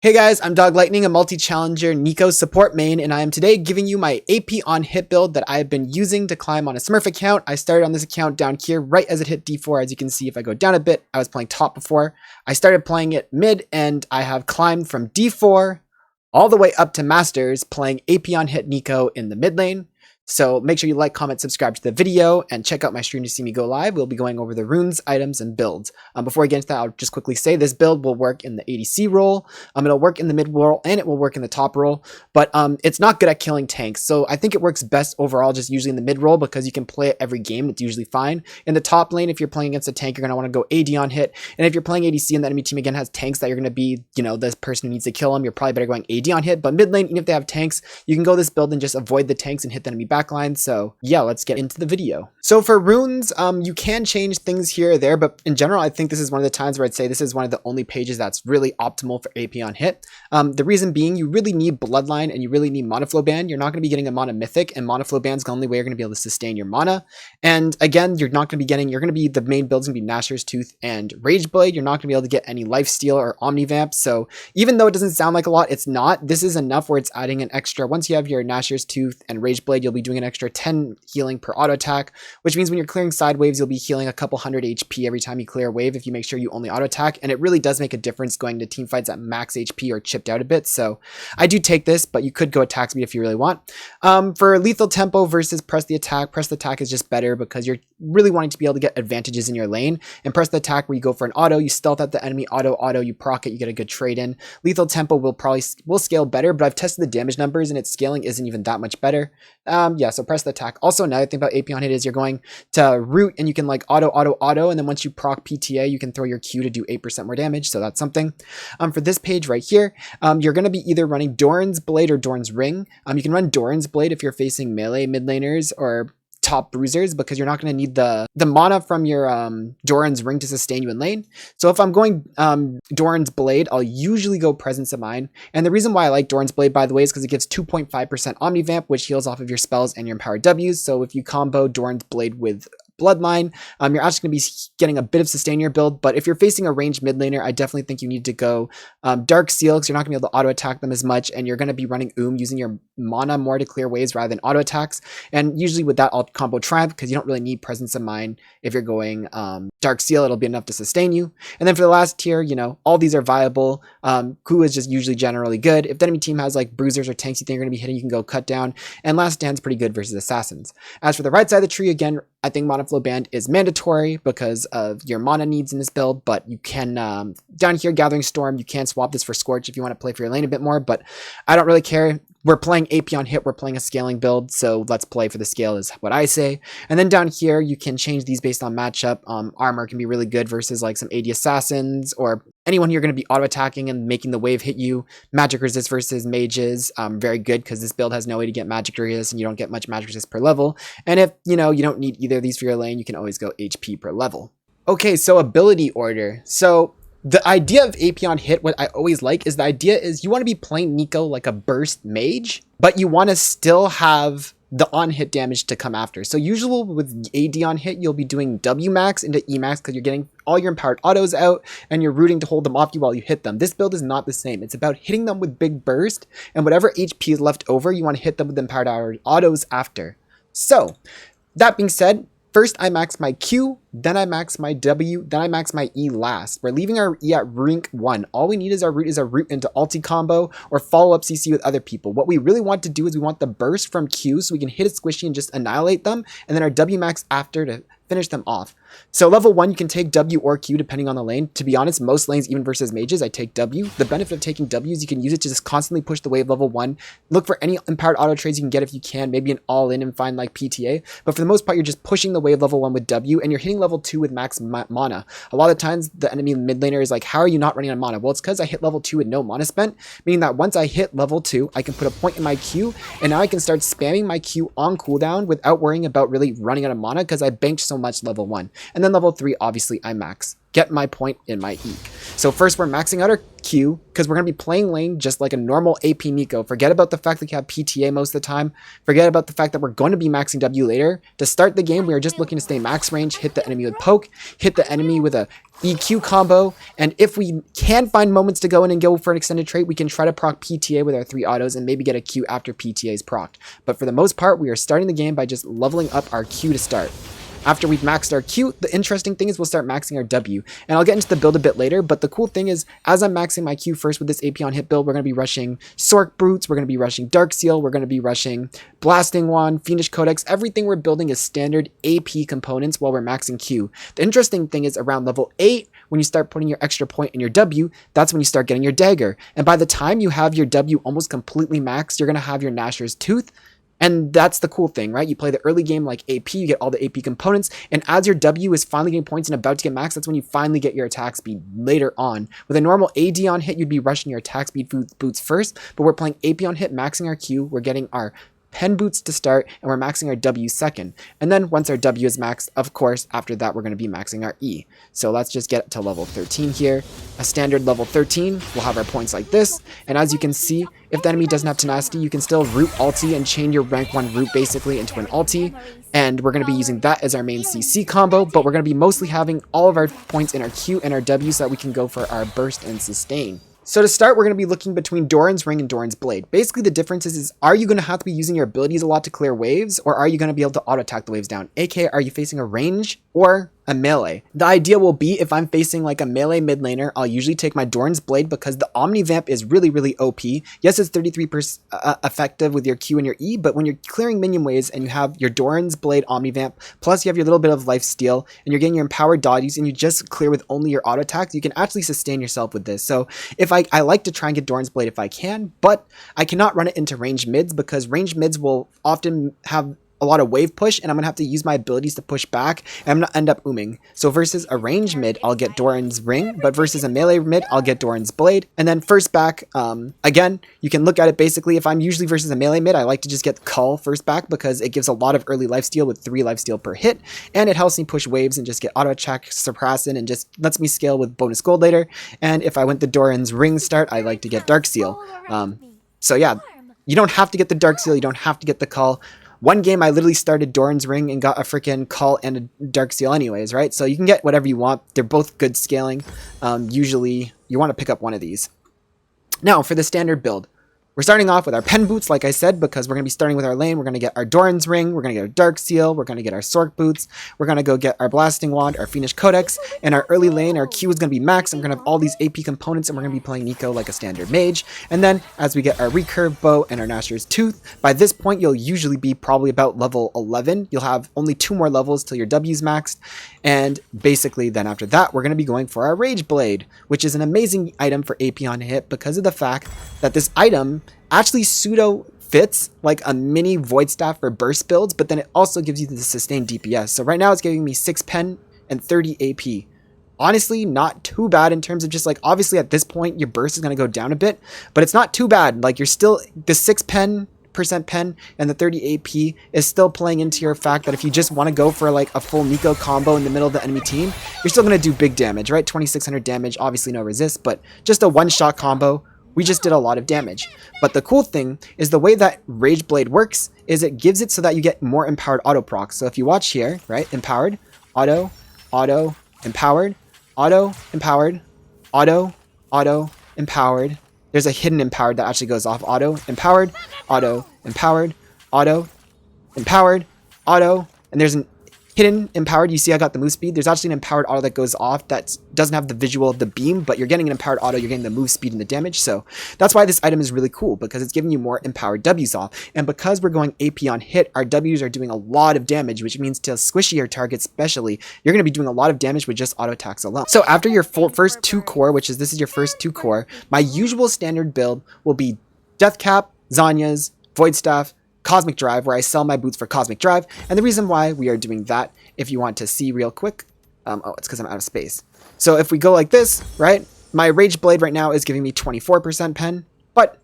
Hey guys, I'm Doglightning, a multi-challenger NEEKO support main, and I am today giving you my AP on hit build that I have been using to climb on a Smurf account. I started on this account down here right as it hit D4. As you can see, if I go down a bit, I was playing top before. I started playing it mid, and I have climbed from D4 all the way up to Masters, playing AP on hit NEEKO in the mid lane. So make sure you like, comment, subscribe to the video, and check out my stream to see me go live. We'll be going over the runes, items, and builds. Before I get into that, I'll just quickly say this build will work in the ADC role. It'll work in the mid role, and it will work in the top role. But it's not good at killing tanks. So I think it works best overall just usually in the mid role because you can play it every game. It's usually fine. In the top lane, if you're playing against a tank, you're going to want to go AD on hit. And if you're playing ADC and the enemy team again has tanks that you're going to be, this person who needs to kill them, you're probably better going AD on hit. But mid lane, even if they have tanks, you can go this build and just avoid the tanks and hit the enemy backline. So yeah, let's get into the video. So for runes, you can change things here or there, but in general, I think this is one of the times where I'd say this is one of the only pages that's really optimal for AP on hit. The reason being, you really need Bloodline and you really need Mana Flow Band. You're not going to be getting a Mana Mythic, and Mana Flow Band's the only way you're going to be able to sustain your mana. And again, you're not going to be getting, the main build's going to be Gnasher's Tooth and Rage Blade. You're not going to be able to get any Lifesteal or Omnivamp. So even though it doesn't sound like a lot, it's not. This is enough where it's adding an extra, once you have your Gnasher's Tooth and Rage Blade, you'll be doing an extra 10 healing per auto attack, which means when you're clearing side waves, you'll be healing a couple hundred HP every time you clear a wave if you make sure you only auto attack. And it really does make a difference going to team fights at max HP or chipped out a bit. So I do take this, but you could go attack speed if you really want. For lethal tempo versus press the attack is just better because you're really wanting to be able to get advantages in your lane. And press the attack where you go for an auto, you stealth at the enemy, auto, you proc it, you get a good trade in. Lethal tempo will scale better, but I've tested the damage numbers and its scaling isn't even that much better. Yeah, so press the attack. Also, another thing about AP on hit is you're going to root and you can like auto, and then once you proc PTA, you can throw your Q to do 8% more damage. So that's something. For this page right here, you're going to be either running Doran's Blade or Doran's Ring. You can run Doran's Blade if you're facing melee mid laners or top bruisers because you're not going to need the mana from your Doran's Ring to sustain you in lane. So if I'm going Doran's Blade, I'll usually go Presence of Mind. And the reason why I like Doran's Blade, by the way, is because it gives 2.5% Omnivamp, which heals off of your spells and your empowered Ws. So if you combo Doran's Blade with Bloodline, you're actually going to be getting a bit of sustain in your build. But if you're facing a ranged mid laner, I definitely think you need to go Dark Seal because you're not going to be able to auto attack them as much, and you're going to be running using your mana more to clear waves rather than auto attacks. And usually with that, I'll combo Triumph because you don't really need Presence of Mind. If you're going Dark Seal, it'll be enough to sustain you. And then for the last tier, all these are viable. Ku is just usually generally good. If the enemy team has like bruisers or tanks you think you're going to be hitting, you can go Cut Down. And Last Stand's pretty good versus Assassins. As for the right side of the tree, again, I think Mana Flow Band is mandatory because of your mana needs in this build, but you can, down here, Gathering Storm, you can swap this for Scorch if you want to play for your lane a bit more, but I don't really care. We're playing AP on hit, we're playing a scaling build, so let's play for the scale is what I say. And then down here, you can change these based on matchup. Armor can be really good versus like some AD Assassins or anyone you're going to be auto-attacking and making the wave hit you. Magic Resist versus Mages, very good because this build has no way to get Magic Resist and you don't get much Magic Resist per level. And if, you don't need either of these for your lane, you can always go HP per level. Okay, so ability order. So the idea of AP on hit, what I always like is the idea is you want to be playing NEEKO like a burst mage, but you want to still have the on hit damage to come after. So usually with AD on hit, you'll be doing W max into E max because you're getting all your empowered autos out and you're rooting to hold them off you while you hit them. This build is not the same. It's about hitting them with big burst, and whatever HP is left over, you want to hit them with empowered autos after. So that being said, first I max my Q, then I max my W, then I max my E last. We're leaving our E at rank 1. All we need is our root into ulti combo or follow up CC with other people. What we really want to do is we want the burst from Q so we can hit a squishy and just annihilate them, and then our W max after to finish them off. So level 1, you can take W or Q depending on the lane. To be honest, most lanes, even versus mages, I take W. The benefit of taking W is you can use it to just constantly push the wave level 1. Look for any empowered auto trades you can get if you can, maybe an all-in and find like PTA. But for the most part, you're just pushing the wave level 1 with W, and you're hitting level 2 with max mana. A lot of times, the enemy mid laner is like, how are you not running on mana? Well, it's because I hit level 2 with no mana spent, meaning that once I hit level 2, I can put a point in my Q, and now I can start spamming my Q on cooldown without worrying about really running out of mana because I banked so much level 1. And then level 3, obviously, I max. get my point in my E. So first we're maxing out our Q because we're going to be playing lane just like a normal AP NEEKO. Forget about the fact that you have PTA most of the time. Forget about the fact that we're going to be maxing W later. To start the game, we are just looking to stay max range, hit the enemy with poke, hit the enemy with a EQ combo, and if we can find moments to go in and go for an extended trait, we can try to proc PTA with our 3 autos and maybe get a Q after PTA is procced. But for the most part, we are starting the game by just leveling up our Q to start. After we've maxed our Q, the interesting thing is we'll start maxing our W. And I'll get into the build a bit later, but the cool thing is, as I'm maxing my Q first with this AP on hit build, we're going to be rushing Sork Brutes, we're going to be rushing Dark Seal, we're going to be rushing Blasting Wand, Fiendish Codex. Everything we're building is standard AP components while we're maxing Q. The interesting thing is around level 8, when you start putting your extra point in your W, that's when you start getting your dagger. And by the time you have your W almost completely maxed, you're going to have your Gnasher's Tooth. And that's the cool thing, right? You play the early game like AP, you get all the AP components, and as your W is finally getting points and about to get maxed, that's when you finally get your attack speed later on. With a normal AD on hit, you'd be rushing your attack speed boots first, but we're playing AP on hit, maxing our Q, we're getting our pen boots to start, and we're maxing our W second. And then once our W is maxed, of course, after that, we're going to be maxing our E. So let's just get to level 13 here. A standard level 13, we'll have our points like this. And as you can see, if the enemy doesn't have tenacity, you can still root ulti and chain your rank 1 root basically into an ulti. And we're going to be using that as our main CC combo, but we're going to be mostly having all of our points in our Q and our W so that we can go for our burst and sustain. So to start, we're going to be looking between Doran's Ring and Doran's Blade. Basically, the difference is are you going to have to be using your abilities a lot to clear waves, or are you going to be able to auto-attack the waves down? AKA, are you facing a range or a melee? The idea will be if I'm facing like a melee mid laner, I'll usually take my Doran's Blade because the Omni Vamp is really, really OP. Yes, it's 33% effective with your Q and your E, but when you're clearing minion waves and you have your Doran's Blade Omni Vamp, plus you have your little bit of life steal, and you're getting your empowered dodges, and you just clear with only your auto attacks, you can actually sustain yourself with this. So if I like to try and get Doran's Blade if I can, but I cannot run it into ranged mids because ranged mids will often have a lot of wave push, and I'm going to have to use my abilities to push back, and I'm going to end up ooming. So versus a range mid, I'll get Doran's Ring, but versus a melee mid, I'll get Doran's Blade. And then first back, again, you can look at it basically, if I'm usually versus a melee mid, I like to just get Cull first back because it gives a lot of early lifesteal with 3 lifesteal per hit, and it helps me push waves and just get auto attack suppressing and just lets me scale with bonus gold later. And if I went the Doran's Ring start, I like to get Dark Seal. So yeah, you don't have to get the Dark Seal, you don't have to get the Cull. One game, I literally started Doran's Ring and got a freaking Cull and a Dark Seal anyways, right? So you can get whatever you want. They're both good scaling. Usually, you want to pick up one of these. Now, for the standard build. We're starting off with our pen boots, like I said, because we're going to be starting with our lane. We're going to get our Doran's Ring, we're going to get our Dark Seal, we're going to get our Sork boots, we're going to go get our Blasting Wand, our Fiendish Codex, and our early lane, our Q is going to be max, and we're going to have all these AP components, and we're going to be playing NEEKO like a standard mage. And then, as we get our Recurve Bow and our Gnasher's Tooth, by this point, you'll usually be probably about level 11. You'll have only 2 more levels till your W's maxed, and basically, then after that, we're going to be going for our Rage Blade, which is an amazing item for AP on hit because of the fact that this item actually pseudo fits like a mini Void Staff for burst builds, but then it also gives you the sustained DPS. So right now it's giving me 6 pen and 30 AP. Honestly, not too bad in terms of just like, obviously at this point your burst is going to go down a bit, but it's not too bad. Like you're still, the 6 percent pen and the 30 AP is still playing into your fact that if you just want to go for like a full NEEKO combo in the middle of the enemy team, you're still going to do big damage, right? 2600 damage, obviously no resist, but just a one-shot combo. We just did a lot of damage. But the cool thing is the way that Rage Blade works is it gives it so that you get more empowered auto procs. So if you watch here, right, empowered, auto, auto, empowered, auto, empowered, auto, auto, empowered. There's a hidden empowered that actually goes off auto, empowered, auto, empowered, auto, empowered, auto, and there's an hidden empowered. You see I got the move speed. There's actually an empowered auto that goes off that doesn't have the visual of the beam, but you're getting an empowered auto, you're getting the move speed and the damage. So that's why this item is really cool, because it's giving you more empowered W's off. And because we're going AP on hit, our W's are doing a lot of damage, which means to squishier targets especially, you're going to be doing a lot of damage with just auto attacks alone. So after your first 2 core, which is this is your first 2 core, my usual standard build will be Deathcap, Zanya's, Void Staff, Cosmic Drive, where I sell my boots for Cosmic Drive. And the reason why we are doing that, if you want to see real quick, oh, it's because I'm out of space. So if we go like this, right, my Rage Blade right now is giving me 24% pen, but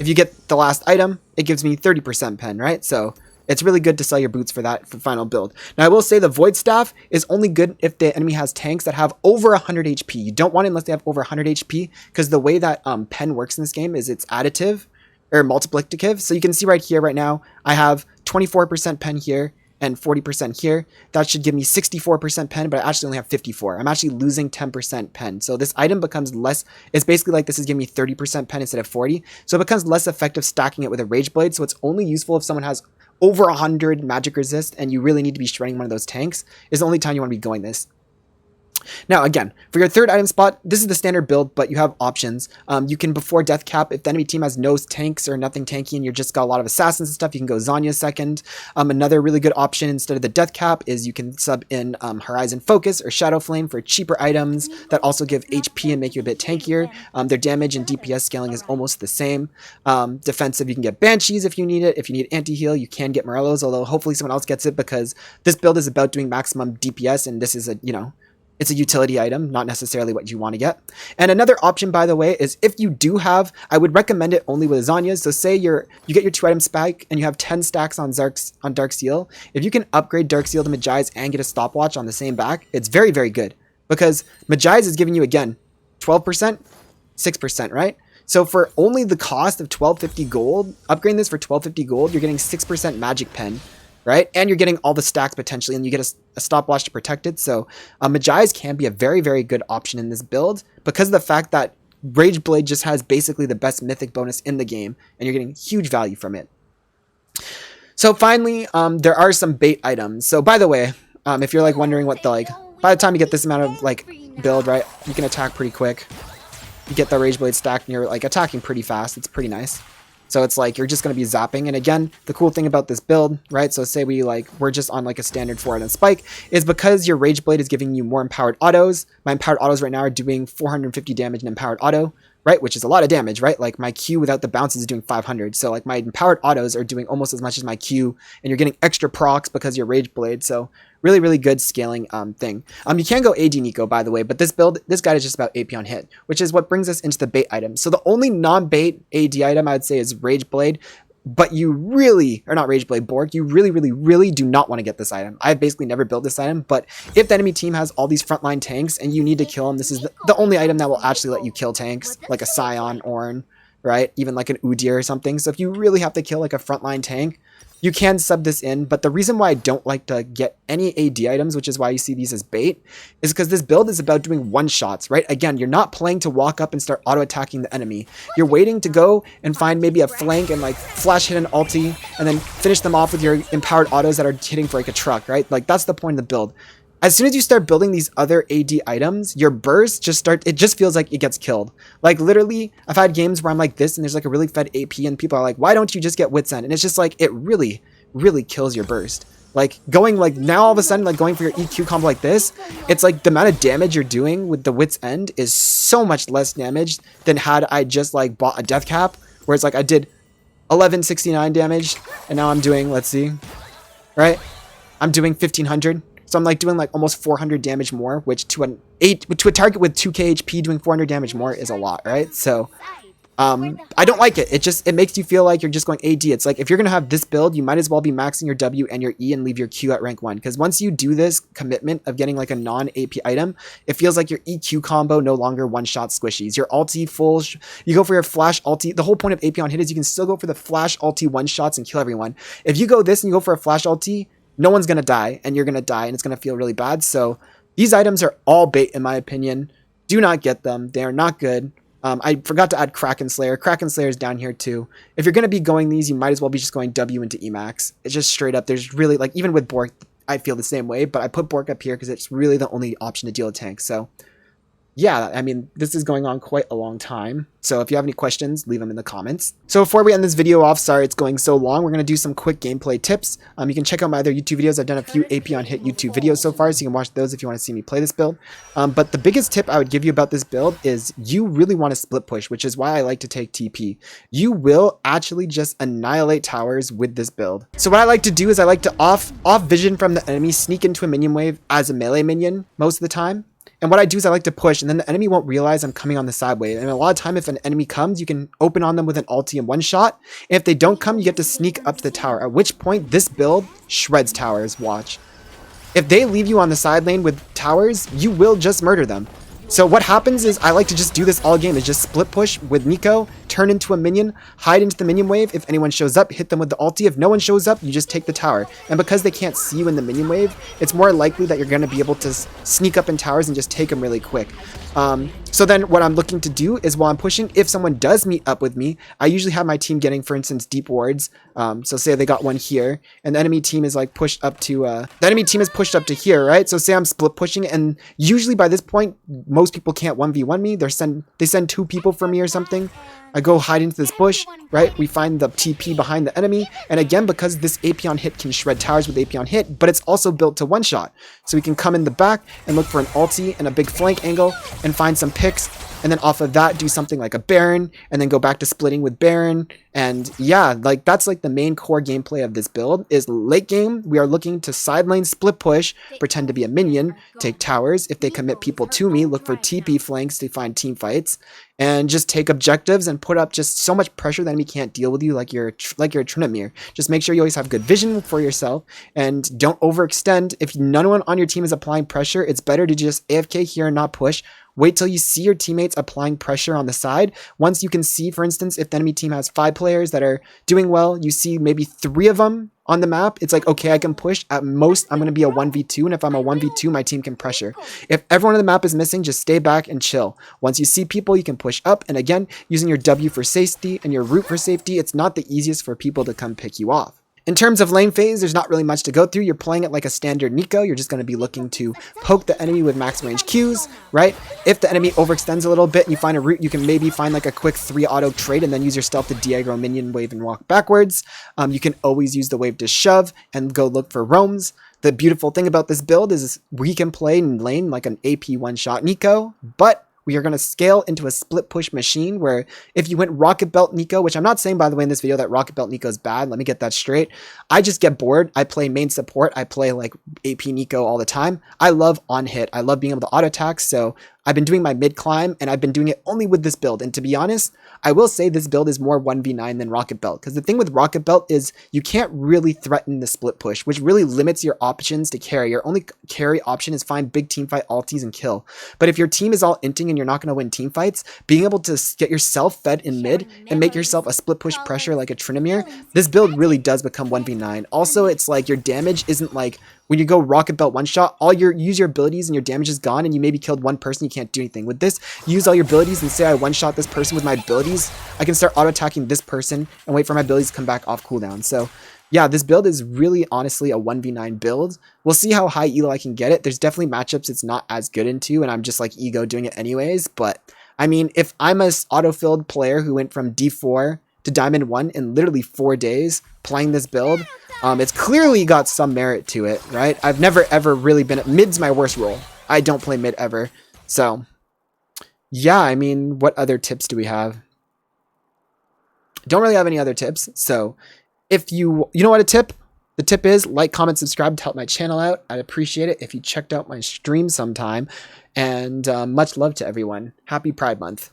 if you get the last item, it gives me 30% pen, right? So it's really good to sell your boots for that for final build. Now I will say the Void Staff is only good if the enemy has tanks that have over 100 HP. You don't want it unless they have over 100 HP, because the way that pen works in this game is it's additive or multiplicative. So you can see right here, right now, I have 24% pen here and 40% here. That should give me 64% pen, but I actually only have 54. I'm actually losing 10% pen. So this item becomes less, it's basically like this is giving me 30% pen instead of 40. So it becomes less effective stacking it with a Rage Blade. So it's only useful if someone has over 100 magic resist and you really need to be shredding one of those tanks, is the only time you want to be going this. Now, again, for your third item spot, this is the standard build, but you have options. You can, before death cap, if the enemy team has no tanks or nothing tanky and you're just got a lot of assassins and stuff, you can go Zanya second. Another really good option instead of the death cap is you can sub in Horizon Focus or Shadow Flame for cheaper items that also give HP and make you a bit tankier. Their damage and DPS scaling is almost the same. Defensive, you can get Banshees if you need it. If you need anti-heal, you can get Morellos, although hopefully someone else gets it, because this build is about doing maximum DPS, and this is a, you know, it's a utility item, not necessarily what you want to get. And another option, by the way, is if you do have, I would recommend it only with Zanyas. So say you get your 2-item spike and you have 10 stacks on Dark Seal. If you can upgrade Dark Seal to Magi's and get a stopwatch on the same back, it's very, very good. Because Magi's is giving you, again, 12%, 6%, right? So for only the cost of 1250 gold, upgrading this for 1250 gold, you're getting 6% magic pen, right? And you're getting all the stacks potentially, and you get a stopwatch to protect it. So Magi's can be a very, very good option in this build because of the fact that Rage Blade just has basically the best mythic bonus in the game, and you're getting huge value from it. So finally, there are some bait items. So by the way, if you're like wondering what the, like, by the time you get this amount of like build, right, you can attack pretty quick. You get the Rage Blade stacked and you're like attacking pretty fast. It's pretty nice. So it's like you're just going to be zapping. And again, the cool thing about this build, right? So say we're just on like a standard 4-item spike, is because your Rage Blade is giving you more empowered autos. My empowered autos right now are doing 450 damage in empowered auto, right? Which is a lot of damage, right? Like my Q without the bounces is doing 500. So like my empowered autos are doing almost as much as my Q, and you're getting extra procs because you're Rage Blade. So really, really good scaling thing. You can go AD NEEKO, by the way, but this guide is just about AP on hit, which is what brings us into the bait items. So the only non-bait AD item I would say is Rage Blade, but you really, or not Rage Blade, Bork, you really, really, really do not want to get this item. I've basically never built this item, but if the enemy team has all these frontline tanks and you need to kill them, this is the only item that will actually let you kill tanks, like a Scion, Ornn, right? Even like an Udyr or something. So if you really have to kill like a frontline tank, you can sub this in, but the reason why I don't like to get any AD items, which is why you see these as bait, is because this build is about doing one-shots, right? Again, you're not playing to walk up and start auto-attacking the enemy. You're waiting to go and find maybe a flank and like flash hit an ulti and then finish them off with your empowered autos that are hitting for like a truck, right? Like that's the point of the build. As soon as you start building these other AD items, your burst it just feels like it gets killed. Like literally, I've had games where I'm like this and there's like a really fed AP and people are like, why don't you just get Wit's End? And it's just like, it really, really kills your burst. Like going like now all of a sudden, like going for your EQ combo like this, it's like the amount of damage you're doing with the Wit's End is so much less damage than had I just like bought a death cap, where it's like I did 1169 damage and now I'm doing, let's see, right? I'm doing 1500. So I'm like doing like almost 400 damage more, which to a target with 2k HP doing 400 damage more is a lot, right? So I don't like it. It makes you feel like you're just going AD. It's like if you're going to have this build, you might as well be maxing your W and your E and leave your Q at rank 1. Because once you do this commitment of getting like a non-AP item, it feels like your EQ combo no longer one-shot squishies. Your ulti full, you go for your flash ulti. The whole point of AP on hit is you can still go for the flash ulti one-shots and kill everyone. If you go this and you go for a flash ulti, no one's going to die, and you're going to die, and it's going to feel really bad. So these items are all bait, in my opinion. Do not get them. They are not good. I forgot to add Kraken Slayer. Kraken Slayer is down here too. If you're going to be going these, you might as well be just going W into Emax. It's just straight up. There's really, like, even with Bork, I feel the same way, but I put Bork up here because it's really the only option to deal with tanks. So yeah, I mean, this is going on quite a long time. So if you have any questions, leave them in the comments. So before we end this video off, sorry it's going so long, we're going to do some quick gameplay tips. You can check out my other YouTube videos. I've done a few AP on hit YouTube videos so far, so you can watch those if you want to see me play this build. But the biggest tip I would give you about this build is you really want to split push, which is why I like to take TP. You will actually just annihilate towers with this build. So what I like to do is I like to off vision from the enemy, sneak into a minion wave as a melee minion most of the time, And what I do is I like to push, and then the enemy won't realize I'm coming on the side wave. And a lot of time, if an enemy comes, you can open on them with an ulti in one shot. And if they don't come, you get to sneak up to the tower, at which point this build shreds towers. Watch. If they leave you on the side lane with towers, you will just murder them. So what happens is I like to just do this all game, is just split push with NEEKO, turn into a minion, hide into the minion wave. If anyone shows up, hit them with the ulti. If no one shows up, you just take the tower. And because they can't see you in the minion wave, it's more likely that you're going to be able to sneak up in towers and just take them really quick. So then what I'm looking to do is while I'm pushing, if someone does meet up with me, I usually have my team getting, for instance, deep wards. So say they got one here, and the enemy team is like pushed up to, here, right? So say I'm split pushing, and usually by this point, most people can't 1v1 me. They send 2 people for me or something. I go hide into this bush, right? We find the TP behind the enemy. And again, because this AP on hit can shred towers with AP on hit, but it's also built to one shot. So we can come in the back and look for an ulti and a big flank angle and find some picks. And then off of that, do something like a Baron and then go back to splitting with Baron. And yeah, like that's like the main core gameplay of this build is late game. We are looking to side lane split push, pretend to be a minion, take towers. If they commit people to me, look for TP flanks to find team fights and just take objectives and put up just so much pressure that enemy can't deal with you like you're a Tryndamere. Just make sure you always have good vision for yourself and don't overextend. If no one on your team is applying pressure, it's better to just AFK here and not push. Wait till you see your teammates applying pressure on the side. Once you can see, for instance, if the enemy team has 5 players that are doing well, you see maybe 3 of them on the map, it's like, okay, I can push. At most, I'm going to be a 1v2, and if I'm a 1v2, my team can pressure. If everyone on the map is missing, just stay back and chill. Once you see people, you can push up, and again, using your W for safety and your root for safety, it's not the easiest for people to come pick you off. In terms of lane phase, there's not really much to go through. You're playing it like a standard NEEKO. You're just going to be looking to poke the enemy with max range Qs, right? If the enemy overextends a little bit and you find a route, you can maybe find like a quick 3 auto trade and then use your stealth to de-aggro minion wave and walk backwards. You can always use the wave to shove and go look for roams. The beautiful thing about this build is we can play in lane like an AP one-shot NEEKO, but we are going to scale into a split push machine where if you went Rocket Belt NEEKO, which I'm not saying, by the way, in this video that Rocket Belt NEEKO is bad. Let me get that straight. I just get bored. I play main support. I play like AP NEEKO all the time. I love on hit. I love being able to auto attack. So I've been doing my mid climb and I've been doing it only with this build. And to be honest, I will say this build is more 1v9 than Rocket Belt. Because the thing with Rocket Belt is you can't really threaten the split push, which really limits your options to carry. Your only carry option is find big teamfight ultis and kill. But if your team is all inting and you're not going to win team fights, being able to get yourself fed in mid and make yourself a split push pressure like a Tryndamere, this build really does become 1v9. Also, it's like your damage isn't like when you go Rocket Belt one shot, use your abilities and your damage is gone and you maybe killed one person, you can't do anything. With this, use all your abilities and say I one shot this person with my abilities, I can start auto attacking this person and wait for my abilities to come back off cooldown. So yeah, this build is really honestly a 1v9 build. We'll see how high elo I can get it. There's definitely matchups it's not as good into and I'm just like ego doing it anyways. But I mean, if I'm a auto-filled player who went from D4 to Diamond 1 in literally 4 days playing this build, it's clearly got some merit to it, right? I've never ever really been mid's my worst role. I don't play mid ever. So yeah, I mean, what other tips do we have? Don't really have any other tips. So if you know what a tip? The tip is like, comment, subscribe to help my channel out. I'd appreciate it if you checked out my stream sometime. And much love to everyone. Happy Pride Month.